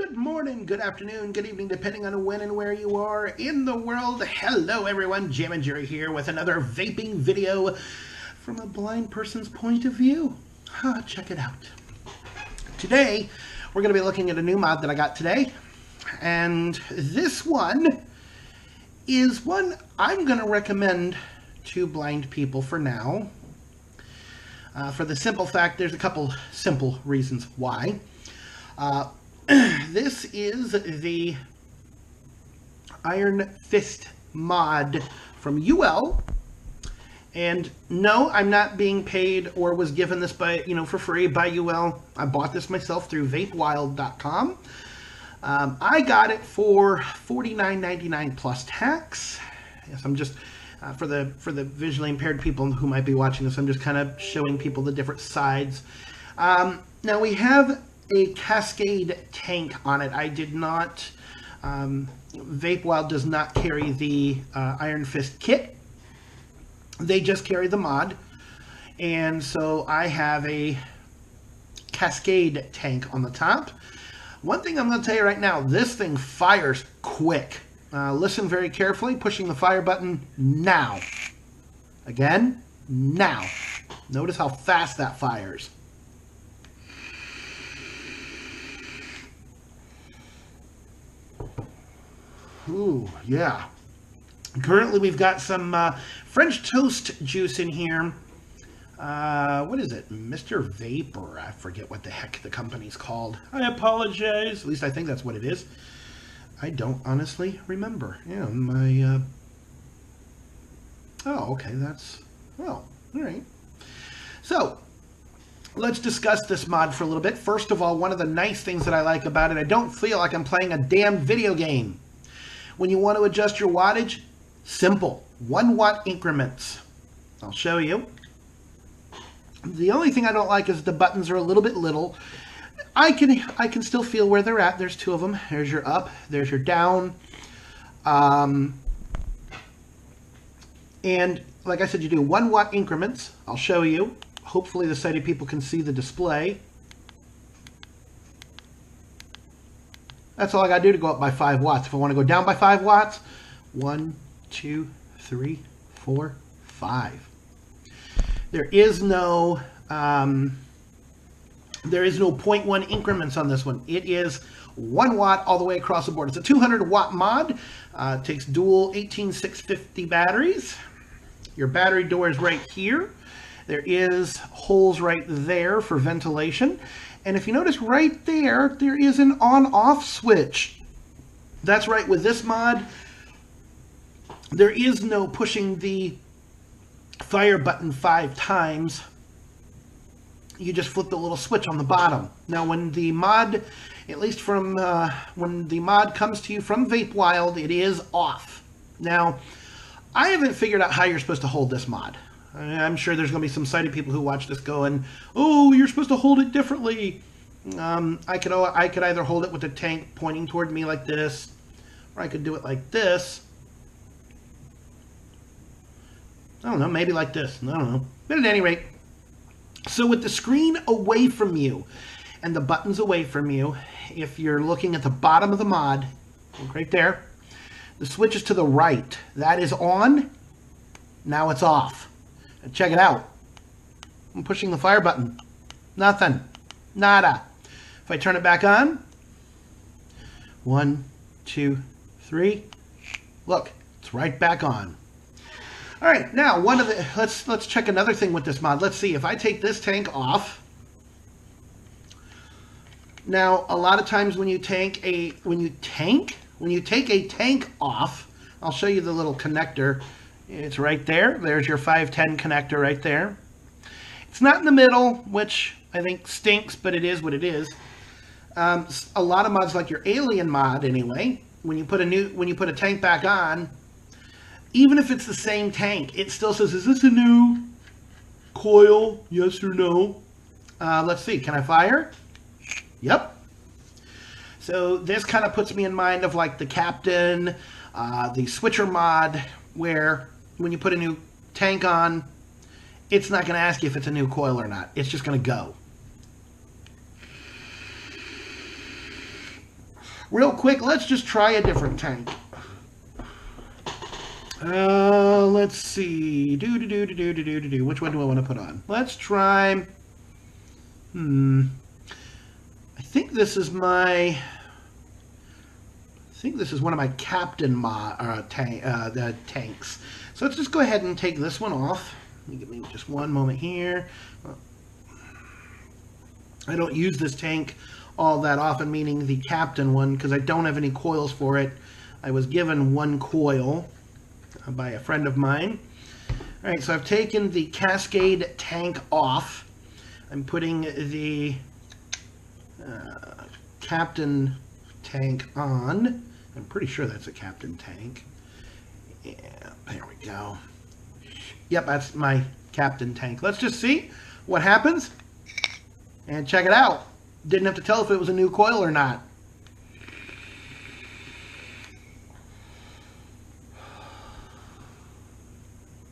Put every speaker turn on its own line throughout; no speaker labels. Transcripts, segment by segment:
Good morning, good afternoon, good evening, depending on when and where you are in the world. Hello everyone, Jammin' Jerry here with another vaping video from a blind person's point of view. Check it out. Today, we're going to be looking at a new mod that I got today. And this one is one I'm going to recommend to blind people for now. For the simple fact, there's a couple simple reasons why. This is the Iron Fist mod from UL, and no, I'm not being paid or was given this by, for free by UL. I bought this myself through vapewild.com. I got it for $49.99 plus tax. Yes, I'm just for the visually impaired people who might be watching this, I'm just kind of showing people the different sides. Now we have a Cascade tank on it. I did not, VapeWild does not carry the Iron Fist kit. They just carry the mod. And so I have a Cascade tank on the top. One thing I'm going to tell you right now, this thing fires quick. Listen very carefully, pushing the fire button now. Again, now. Notice how fast that fires. Ooh, yeah. Currently, we've got some French toast juice in here. What is it? Mr. Vapor. I forget what the heck the company's called. I apologize. At least I think that's what it is. I don't honestly remember. Yeah, my... Oh, okay, that's... Well, all right. So, let's discuss this mod for a little bit. First of all, one of the nice things that I like about it, I don't feel like I'm playing a damn video game. When you want to adjust your wattage, simple, 1 watt increments. I'll show you. The only thing I don't like is the buttons are a little bit little. I can still feel where they're at. There's 2 of them. There's your up, there's your down. And like I said, you do 1 watt increments. I'll show you. Hopefully the sighted people can see the display. That's all I got to do to go up by 5 watts. If I want to go down by 5 watts, 1, 2, 3, 4, 5. There is no 0.1 increments on this one. It is 1 watt all the way across the board. It's a 200 watt mod. It takes dual 18650 batteries. Your battery door is right here. There is holes right there for ventilation. And if you notice right there, there is an on-off switch. That's right, with this mod, there is no pushing the fire button 5 times. You just flip the little switch on the bottom. Now, when the mod, at least from when the mod comes to you from VapeWild, it is off. Now, I haven't figured out how you're supposed to hold this mod. I'm sure there's going to be some sighted people who watch this going, oh, you're supposed to hold it differently. I could either hold it with the tank pointing toward me like this, or I could do it like this. I don't know, maybe like this. I don't know. But at any rate, so with the screen away from you and the buttons away from you, if you're looking at the bottom of the mod, look right there, the switch is to the right. That is on. Now it's off. Check it out. I'm pushing the fire button. Nothing. Nada. If I turn it back on, 1, 2, 3. Look, it's right back on. All right, now let's check another thing with this mod. Let's see if I take this tank off. Now, a lot of times when you take a tank off, I'll show you the little connector. It's right there. There's your 510 connector right there. It's not in the middle, which I think stinks, but it is what it is. A lot of mods, like your Alien mod anyway, when you put a tank back on, even if it's the same tank, it still says, is this a new coil? Yes or no? Let's see. Can I fire? Yep. So this kind of puts me in mind of like the Captain, the Switcher mod, where when you put a new tank on, it's not going to ask you if it's a new coil or not. It's just going to go. Real quick, let's just try a different tank. Let's see. Which one do I want to put on? Let's try. I think this is my. I think this is one of my Captain tanks. So let's just go ahead and take this one off. Give me just one moment here. I don't use this tank all that often, meaning the Captain one, because I don't have any coils for it. I was given one coil by a friend of mine. All right, so I've taken the Cascade tank off. I'm putting the Captain tank on. I'm pretty sure that's a Captain tank. Yeah, there we go. Yep, that's my Captain tank. Let's just see what happens and check it out. Didn't have to tell if it was a new coil or not.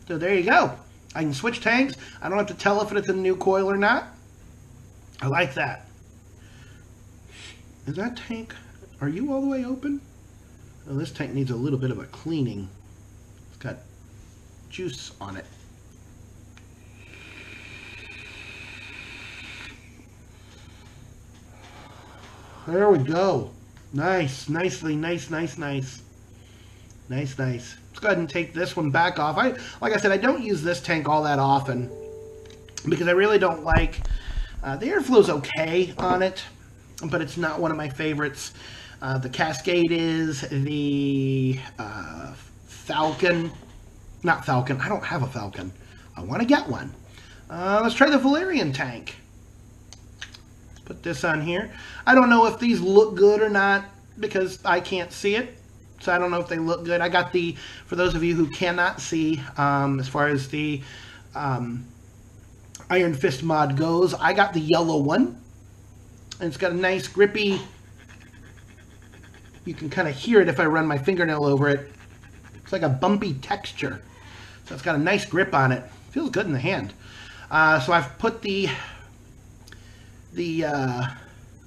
So there you go. I can switch tanks. I don't have to tell if it's a new coil or not. I like that. Is that tank, are you all the way open? Oh, this tank needs a little bit of a cleaning. It's got juice on it. There we go. Nice. Nice. Nice. Let's go ahead and take this one back off. Like I said, I don't use this tank all that often because I really don't like... the airflow's okay on it, but it's not one of my favorites. The Cascade is. The Falcon... Not Falcon. I don't have a Falcon. I want to get one. Let's try the Valerian tank. Put this on here. I don't know if these look good or not because I can't see it. So I don't know if they look good. I got the, for those of you who cannot see, as far as the Iron Fist mod goes, I got the yellow one. And it's got a nice grippy, you can kind of hear it if I run my fingernail over it. It's like a bumpy texture. So it's got a nice grip on it. Feels good in the hand. So I've put the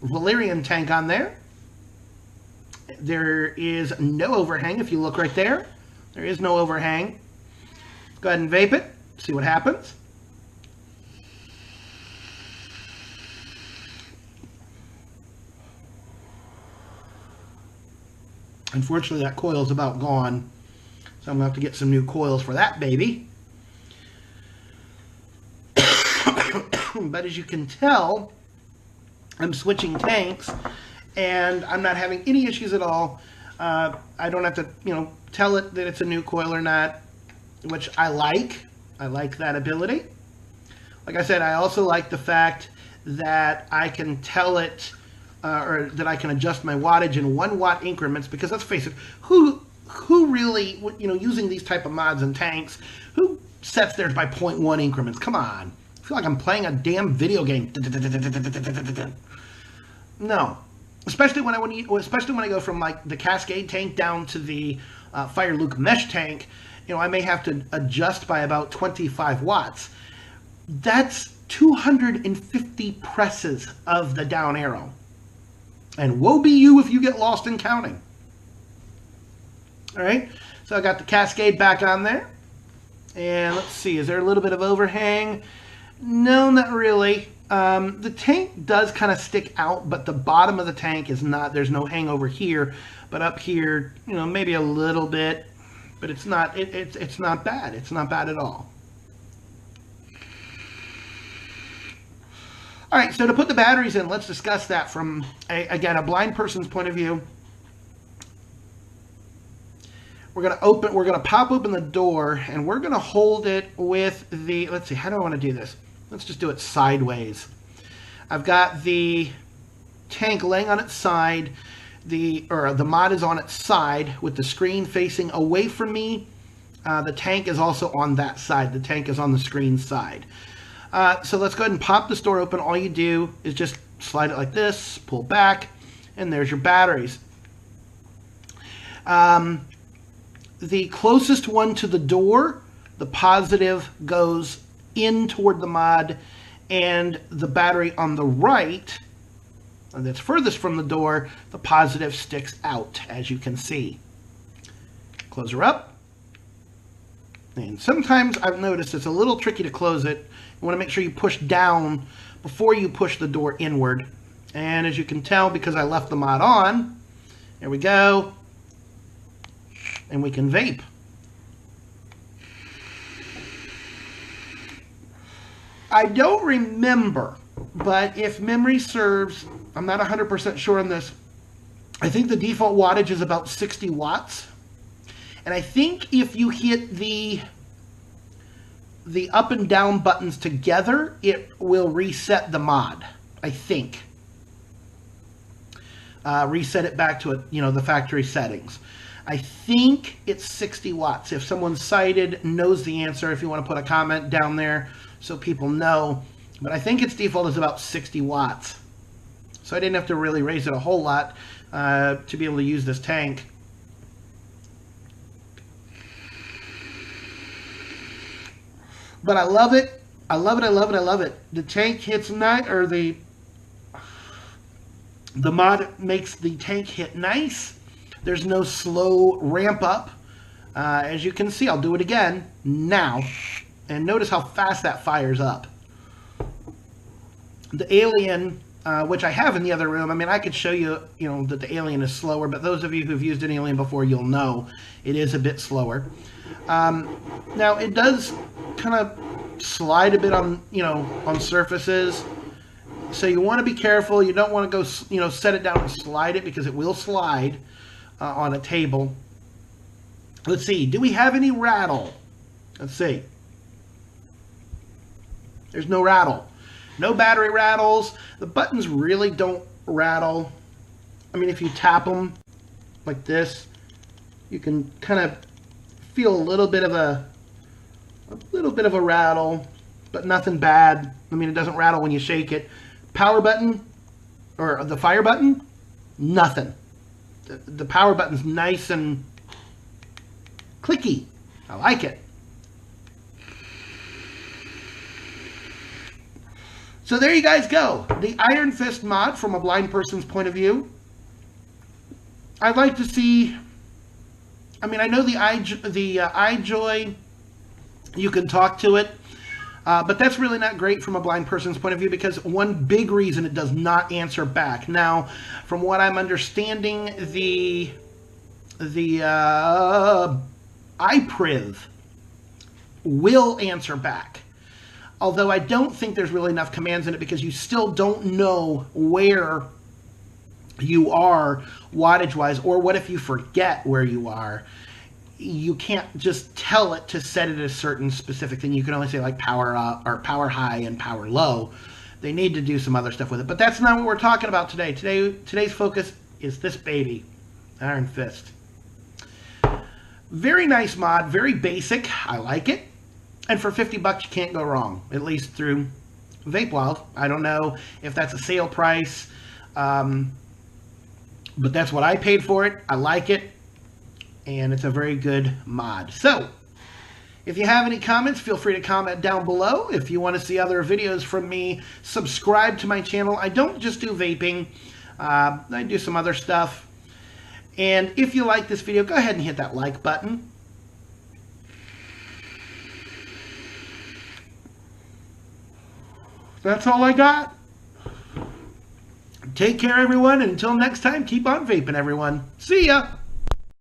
Valerian tank on there. There is no overhang if you look right there. There is no overhang. Go ahead and vape it, see what happens. Unfortunately, that coil is about gone, so I'm going to have to get some new coils for that baby. But as you can tell, I'm switching tanks, and I'm not having any issues at all. I don't have to, tell it that it's a new coil or not, which I like. I like that ability. Like I said, I also like the fact that I can tell it, or that I can adjust my wattage in 1 watt increments, because let's face it, who really, using these type of mods and tanks, who sets theirs by 0.1 increments? Come on. I feel like I'm playing a damn video game. No. Especially when I go from like the Cascade tank down to the Fire Luke Mesh tank, I may have to adjust by about 25 watts. That's 250 presses of the down arrow. And woe be you if you get lost in counting. All right, so I got the Cascade back on there. And let's see, is there a little bit of overhang? No, not really. The tank does kind of stick out, but the bottom of the tank is not, there's no hangover here, but up here, maybe a little bit, but it's not, it's not bad. It's not bad at all. All right, so to put the batteries in, let's discuss that from, again, a blind person's point of view. We're going to pop open the door, and we're going to hold it with the, let's see, how do I want to do this? Let's just do it sideways. I've got the tank laying on its side. The mod is on its side with the screen facing away from me. The tank is also on that side. The tank is on the screen side. So let's go ahead and pop this door open. All you do is just slide it like this, pull back, and there's your batteries. The closest one to the door, the positive goes in toward the mod, and the battery on the right, that's furthest from the door, the positive sticks out, as you can see. Close her up. And sometimes I've noticed it's a little tricky to close it. You want to make sure you push down before you push the door inward. And as you can tell, because I left the mod on, there we go. And we can vape. I don't remember, but if memory serves, I'm not 100% sure on this. I think the default wattage is about 60 watts. And I think if you hit the up and down buttons together, it will reset the mod, I think. Reset it back to the factory settings. I think it's 60 watts. If someone sighted knows the answer, if you want to put a comment down there so people know. But I think its default is about 60 watts. So I didn't have to really raise it a whole lot to be able to use this tank. But I love it. I love it. I love it. I love it. The tank hits nice, or the mod makes the tank hit nice. There's no slow ramp up. As you can see, I'll do it again now. And notice how fast that fires up. The Alien, which I have in the other room, I mean, I could show you, that the Alien is slower, but those of you who've used an Alien before, you'll know it is a bit slower. Now, it does kind of slide a bit on, on surfaces. So you want to be careful. You don't want to go, set it down and slide it, because it will slide on a table. Let's see. Do we have any rattle? Let's see. There's no rattle. No battery rattles. The buttons really don't rattle. I mean, if you tap them like this, you can kind of feel a little bit of a rattle, but nothing bad. I mean, it doesn't rattle when you shake it. Power button, or the fire button, nothing. The power button's nice and clicky. I like it. So there you guys go. The Iron Fist mod from a blind person's point of view. I'd like to see, I mean, I know the iJoy, you can talk to it, but that's really not great from a blind person's point of view, because one big reason it does not answer back. Now, from what I'm understanding, the iPriv will answer back. Although I don't think there's really enough commands in it, because you still don't know where you are wattage-wise, or what if you forget where you are. You can't just tell it to set it a certain specific thing. You can only say like power up or power high and power low. They need to do some other stuff with it. But that's not what we're talking about today. Today's focus is this baby, Iron Fist. Very nice mod, very basic. I like it. And for 50 bucks, you can't go wrong, at least through VapeWild. I don't know if that's a sale price, but that's what I paid for it. I like it, and it's a very good mod. So, if you have any comments, feel free to comment down below. If you want to see other videos from me, subscribe to my channel. I don't just do vaping. I do some other stuff. And if you like this video, go ahead and hit that like button. That's all I got. Take care, everyone, and until next time, keep on vaping, everyone. See ya!